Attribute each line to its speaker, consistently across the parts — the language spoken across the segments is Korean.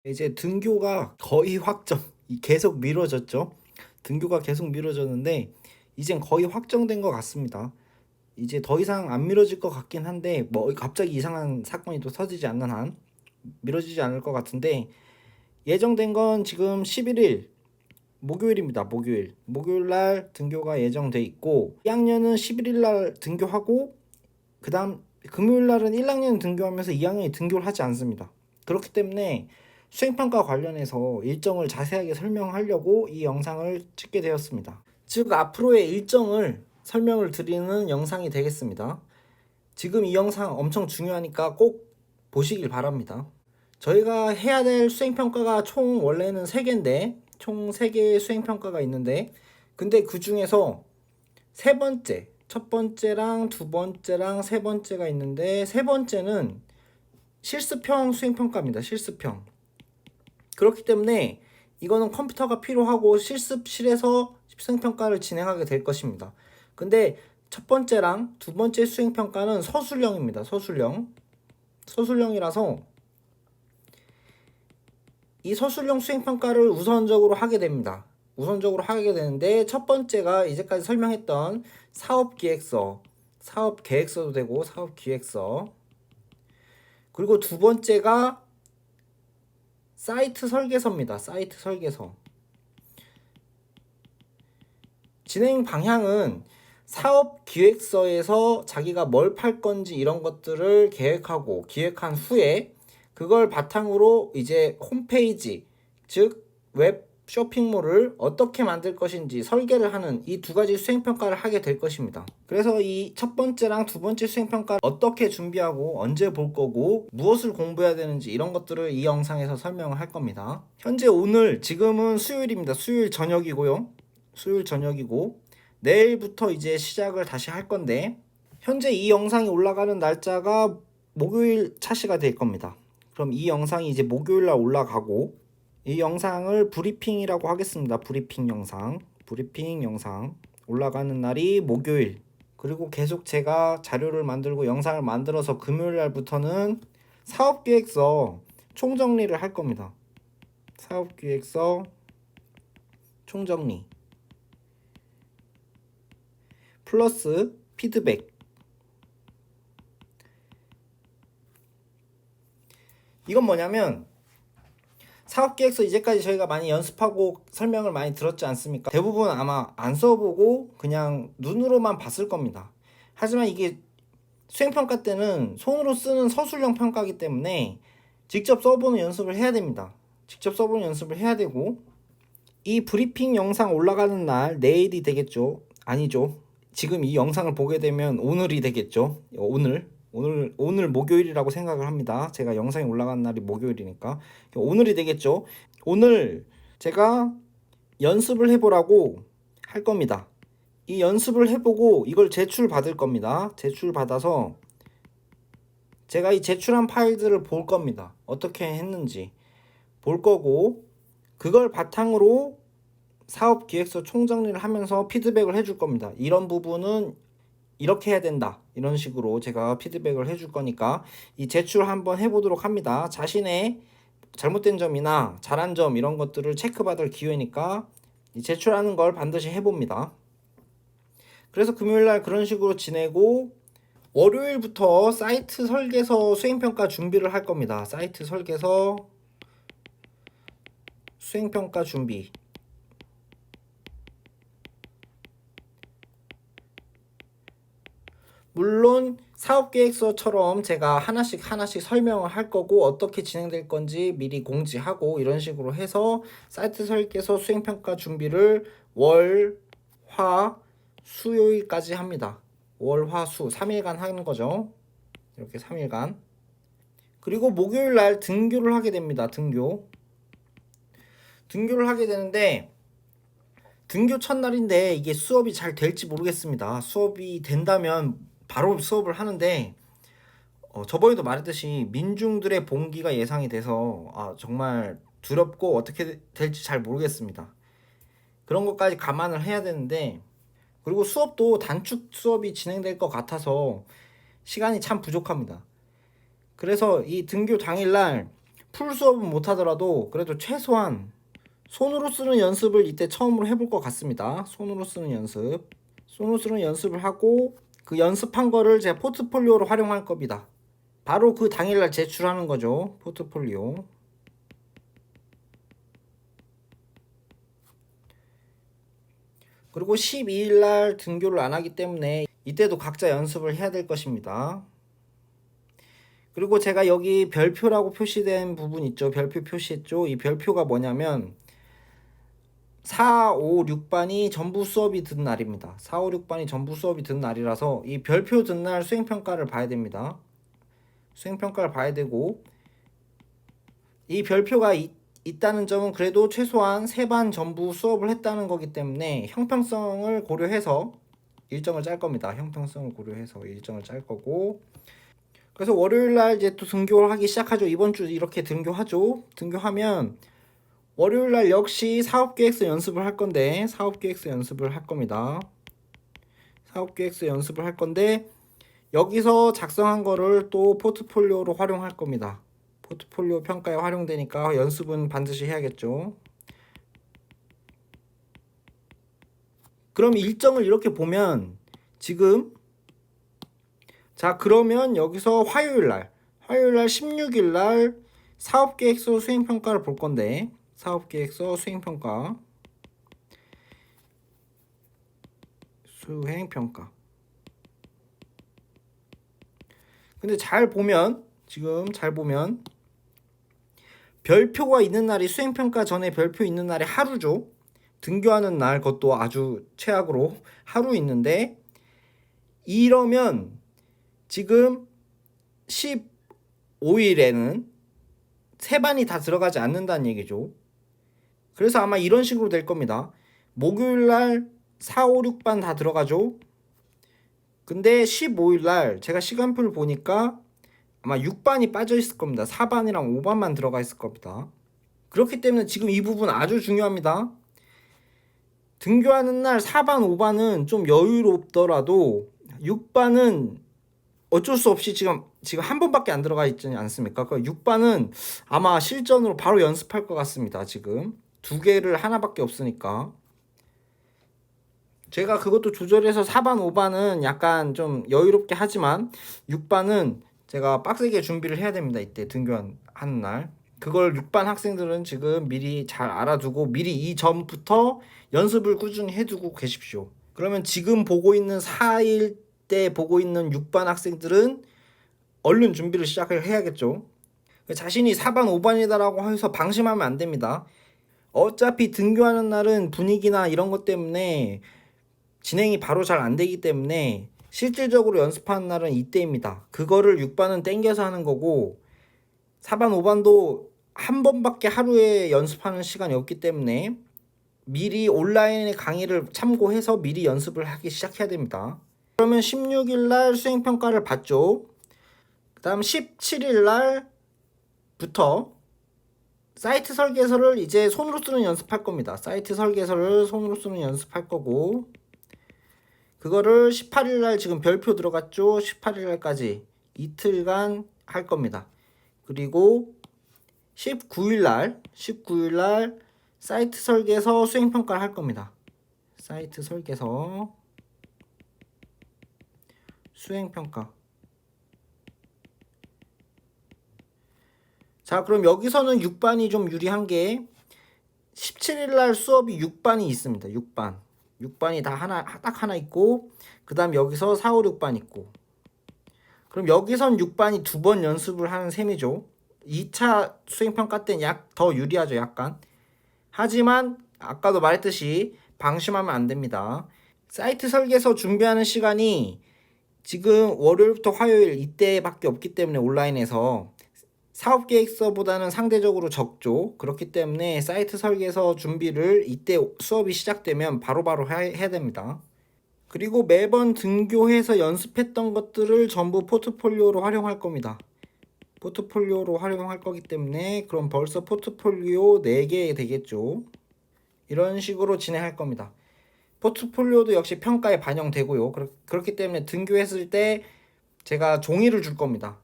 Speaker 1: 이제 등교가 거의 확정, 계속 미뤄졌죠. 등교가 계속 미뤄졌는데 이젠 거의 확정된 것 같습니다. 이제 더 이상 안 미뤄질 것 같긴 한데 뭐 갑자기 이상한 사건이 또 터지지 않는 한 미뤄지지 않을 것 같은데, 예정된 건 지금 11일 목요일입니다. 목요일 날 등교가 예정돼 있고, 2학년은 11일 날 등교하고 그다음 금요일 날은 1학년 등교하면서 2학년이 등교를 하지 않습니다. 그렇기 때문에 수행평가 관련해서 일정을 자세하게 설명하려고 이 영상을 찍게 되었습니다. 즉 앞으로의 일정을 설명을 드리는 영상이 되겠습니다. 지금 이 영상 엄청 중요하니까 꼭 보시길 바랍니다. 저희가 해야 될 수행평가가 총 원래는 3개인데 총 3개의 수행평가가 있는데, 근데 그 중에서 첫 번째랑 두 번째랑 세 번째가 있는데, 세 번째는 실습형 수행평가입니다. 실습형. 그렇기 때문에 이거는 컴퓨터가 필요하고 실습실에서 수행평가를 진행하게 될 것입니다. 근데 첫 번째랑 두 번째 수행평가는 서술형입니다. 서술형이라서 이 서술형 수행평가를 우선적으로 하게 됩니다. 우선적으로 하게 되는데, 첫 번째가 이제까지 설명했던 사업계획서도 되고 사업기획서, 그리고 두 번째가 사이트 설계서입니다. 사이트 설계서. 진행 방향은 사업 기획서에서 자기가 뭘 팔 건지 이런 것들을 계획하고 기획한 후에 그걸 바탕으로 이제 홈페이지, 즉 웹 쇼핑몰을 어떻게 만들 것인지 설계를 하는 이 두 가지 수행평가를 하게 될 것입니다. 그래서 이 첫 번째랑 두 번째 수행평가를 어떻게 준비하고 언제 볼 거고 무엇을 공부해야 되는지 이런 것들을 이 영상에서 설명을 할 겁니다. 현재 지금은 수요일입니다. 수요일 저녁이고 내일부터 이제 시작을 다시 할 건데, 현재 이 영상이 올라가는 날짜가 목요일 차시가 될 겁니다. 그럼 이 영상이 이제 목요일 날 올라가고, 이 영상을 브리핑이라고 하겠습니다. 브리핑 영상 올라가는 날이 목요일. 그리고 계속 제가 자료를 만들고 영상을 만들어서 금요일 날부터는 사업기획서 총정리를 할 겁니다. 사업기획서 총정리 플러스 피드백. 이건 뭐냐면, 사업계획서 이제까지 저희가 많이 연습하고 설명을 많이 들었지 않습니까? 대부분 아마 안 써보고 그냥 눈으로만 봤을 겁니다. 하지만 이게 수행평가 때는 손으로 쓰는 서술형 평가이기 때문에 직접 써보는 연습을 해야 됩니다. 직접 써보는 연습을 해야 되고, 이 브리핑 영상 올라가는 날 내일이 되겠죠? 아니죠. 지금 이 영상을 보게 되면 오늘이 되겠죠. 오늘 목요일이라고 생각을 합니다. 제가 영상이 올라가는 날이 목요일이니까 오늘이 되겠죠. 오늘 제가 연습을 해보라고 할 겁니다. 이 연습을 해보고 이걸 제출 받을 겁니다. 제출 받아서 제가 이 제출한 파일들을 볼 겁니다. 어떻게 했는지 볼 거고, 그걸 바탕으로 사업기획서 총정리를 하면서 피드백을 해줄 겁니다. 이런 부분은 이렇게 해야 된다, 이런 식으로 제가 피드백을 해줄 거니까 이 제출 한번 해보도록 합니다. 자신의 잘못된 점이나 잘한 점 이런 것들을 체크받을 기회니까 이 제출하는 걸 반드시 해봅니다. 그래서 금요일날 그런 식으로 지내고, 월요일부터 사이트 설계서 수행평가 준비를 할 겁니다. 사이트 설계서 수행평가 준비. 물론 사업계획서처럼 제가 하나씩 설명을 할 거고 어떻게 진행될 건지 미리 공지하고 이런 식으로 해서 사이트 설계서 수행평가 준비를 월, 화, 수요일까지 합니다. 월, 화, 수 3일간 하는 거죠. 이렇게 3일간. 그리고 목요일 날 등교를 하게 됩니다. 등교를 하게 되는데, 등교 첫날인데 이게 수업이 잘 될지 모르겠습니다. 수업이 된다면 바로 수업을 하는데, 저번에도 말했듯이 민중들의 봉기가 예상이 돼서 정말 두렵고 어떻게 될지 잘 모르겠습니다. 그런 것까지 감안을 해야 되는데, 그리고 수업도 단축 수업이 진행될 것 같아서 시간이 참 부족합니다. 그래서 이 등교 당일날 풀 수업은 못하더라도 그래도 최소한 손으로 쓰는 연습을 이때 처음으로 해볼 것 같습니다. 손으로 쓰는 연습. 손으로 쓰는 연습을 하고 그 연습한 거를 제 포트폴리오로 활용할 겁니다. 바로 그 당일날 제출하는 거죠. 포트폴리오. 그리고 12일날 등교를 안 하기 때문에 이때도 각자 연습을 해야 될 것입니다. 그리고 제가 여기 별표라고 표시된 부분 있죠. 별표 표시했죠. 이 별표가 뭐냐면 4, 5, 6반이 전부 수업이 든 날입니다. 4, 5, 6반이 전부 수업이 든 날이라서 이 별표 든 날 수행평가를 봐야 됩니다. 수행평가를 봐야 되고 이 별표가 있다는 점은 그래도 최소한 3반 전부 수업을 했다는 거기 때문에 형평성을 고려해서 일정을 짤 겁니다. 형평성을 고려해서 일정을 짤 거고 그래서 월요일날 이제 또 등교를 하기 시작하죠. 이번 주 이렇게 등교하죠. 등교하면 월요일날 역시 사업계획서 연습을 할 건데 사업계획서 연습을 할 겁니다. 사업계획서 연습을 할 건데 여기서 작성한 거를 또 포트폴리오로 활용할 겁니다. 포트폴리오 평가에 활용되니까 연습은 반드시 해야겠죠. 그럼 일정을 이렇게 보면 지금 자 그러면 여기서 화요일날 16일날 사업계획서 수행평가를 볼 건데 사업계획서 수행평가 근데 지금 잘 보면 별표가 있는 날이 수행평가 전에 별표 있는 날이 하루죠. 등교하는 날 그것도 아주 최악으로 하루 있는데 이러면 지금 15일에는 3반이 다 들어가지 않는다는 얘기죠. 그래서 아마 이런 식으로 될 겁니다. 목요일날 4, 5, 6반 다 들어가죠. 근데 15일날 제가 시간표를 보니까 아마 6반이 빠져 있을 겁니다. 4반이랑 5반만 들어가 있을 겁니다. 그렇기 때문에 지금 이 부분 아주 중요합니다. 등교하는 날 4반, 5반은 좀 여유롭더라도 6반은 어쩔 수 없이 지금 한 번밖에 안 들어가 있지 않습니까? 그 6반은 아마 실전으로 바로 연습할 것 같습니다. 지금 2개를 하나밖에 없으니까. 제가 그것도 조절해서 4반, 5반은 약간 좀 여유롭게 하지만 6반은 제가 빡세게 준비를 해야 됩니다. 이때 등교하는 날. 그걸 6반 학생들은 지금 미리 잘 알아두고 미리 이전부터 연습을 꾸준히 해두고 계십시오. 그러면 지금 보고 있는 4일 때 보고 있는 6반 학생들은 얼른 준비를 시작을 해야겠죠. 자신이 4반, 5반이다라고 해서 방심하면 안 됩니다. 어차피 등교하는 날은 분위기나 이런 것 때문에 진행이 바로 잘 안 되기 때문에 실질적으로 연습하는 날은 이때입니다. 그거를 6반은 땡겨서 하는 거고 4반, 5반도 한 번밖에 하루에 연습하는 시간이 없기 때문에 미리 온라인의 강의를 참고해서 미리 연습을 하기 시작해야 됩니다. 그러면 16일날 수행평가를 받죠. 그 다음 17일날부터 사이트 설계서를 이제 손으로 쓰는 연습할 겁니다. 사이트 설계서를 손으로 쓰는 연습할 거고 그거를 18일날 지금 별표 들어갔죠. 18일날까지 이틀간 할 겁니다. 그리고 19일날 사이트 설계서 수행평가를 할 겁니다. 사이트 설계서 수행평가. 자, 그럼 여기서는 6반이 좀 유리한 게 17일날 수업이 6반이 있습니다. 6반이 딱 하나 있고 그 다음 여기서 4, 5, 6반 있고 그럼 여기선 6반이 2번 연습을 하는 셈이죠. 2차 수행평가 때는 더 유리하죠. 약간. 하지만 아까도 말했듯이 방심하면 안 됩니다. 사이트 설계서 준비하는 시간이 지금 월요일부터 화요일 이때밖에 없기 때문에 온라인에서 사업계획서보다는 상대적으로 적죠. 그렇기 때문에 사이트 설계서 준비를 이때 수업이 시작되면 바로바로 해야 됩니다. 그리고 매번 등교해서 연습했던 것들을 전부 포트폴리오로 활용할 겁니다. 포트폴리오로 활용할 거기 때문에 그럼 벌써 포트폴리오 4개 되겠죠. 이런 식으로 진행할 겁니다. 포트폴리오도 역시 평가에 반영되고요. 그렇기 때문에 등교했을 때 제가 종이를 줄 겁니다.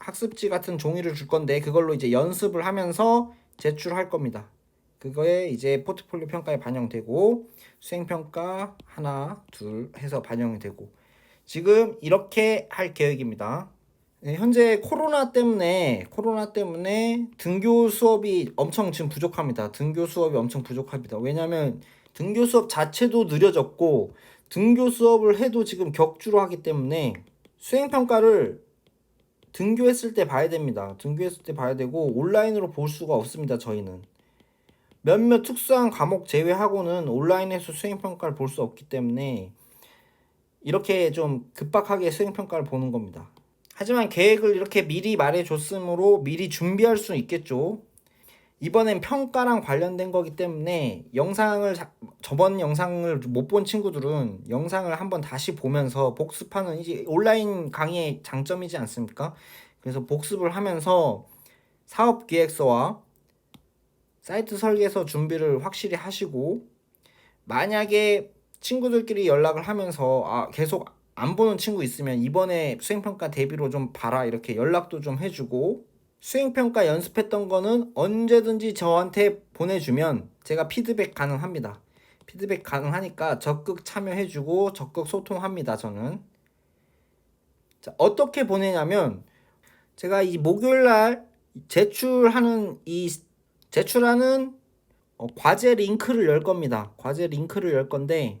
Speaker 1: 학습지 같은 종이를 줄 건데 그걸로 이제 연습을 하면서 제출할 겁니다. 그거에 이제 포트폴리오 평가에 반영되고 수행평가 하나, 둘 해서 반영이 되고 지금 이렇게 할 계획입니다. 네, 현재 코로나 때문에 등교 수업이 엄청 지금 부족합니다. 등교 수업이 엄청 부족합니다. 왜냐하면 등교 수업 자체도 느려졌고 등교 수업을 해도 지금 격주로 하기 때문에 수행평가를 등교했을 때 봐야 됩니다. 등교했을 때 봐야 되고 온라인으로 볼 수가 없습니다. 저희는 몇몇 특수한 과목 제외하고는 온라인에서 수행평가를 볼 수 없기 때문에 이렇게 좀 급박하게 수행평가를 보는 겁니다. 하지만 계획을 이렇게 미리 말해줬으므로 미리 준비할 수 있겠죠. 이번엔 평가랑 관련된 거기 때문에 저번 영상을 못 본 친구들은 영상을 한번 다시 보면서 복습하는 이제 온라인 강의의 장점이지 않습니까? 그래서 복습을 하면서 사업기획서와 사이트 설계서 준비를 확실히 하시고 만약에 친구들끼리 연락을 하면서 계속 안 보는 친구 있으면 이번에 수행평가 대비로 좀 봐라 이렇게 연락도 좀 해주고 수행평가 연습했던 거는 언제든지 저한테 보내주면 제가 피드백 가능합니다. 피드백 가능하니까 적극 참여해주고 적극 소통합니다. 저는 자, 어떻게 보내냐면 제가 이 목요일날 제출하는 과제 링크를 열 겁니다. 과제 링크를 열 건데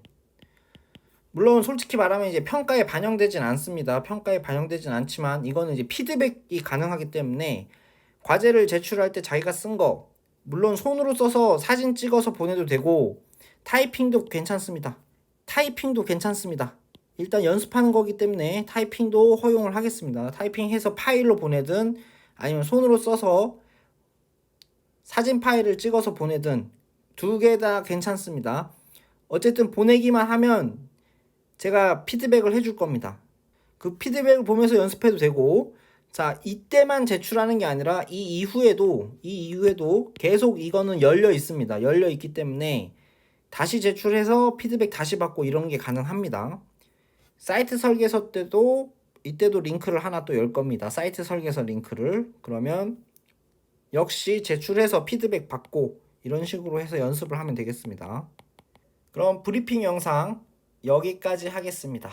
Speaker 1: 물론 솔직히 말하면 이제 평가에 반영되진 않습니다. 평가에 반영되진 않지만 이거는 이제 피드백이 가능하기 때문에 과제를 제출할 때 자기가 쓴 거 물론 손으로 써서 사진 찍어서 보내도 되고 타이핑도 괜찮습니다. 일단 연습하는 거기 때문에 타이핑도 허용을 하겠습니다. 타이핑해서 파일로 보내든 아니면 손으로 써서 사진 파일을 찍어서 보내든 두 개 다 괜찮습니다. 어쨌든 보내기만 하면 제가 피드백을 해줄 겁니다. 그 피드백을 보면서 연습해도 되고 자 이때만 제출하는 게 아니라 이 이후에도 계속 이거는 열려 있습니다. 열려 있기 때문에 다시 제출해서 피드백 다시 받고 이런 게 가능합니다. 사이트 설계서 때도 이때도 링크를 하나 또 열 겁니다. 사이트 설계서 링크를 그러면 역시 제출해서 피드백 받고 이런 식으로 해서 연습을 하면 되겠습니다. 그럼 브리핑 영상 여기까지 하겠습니다.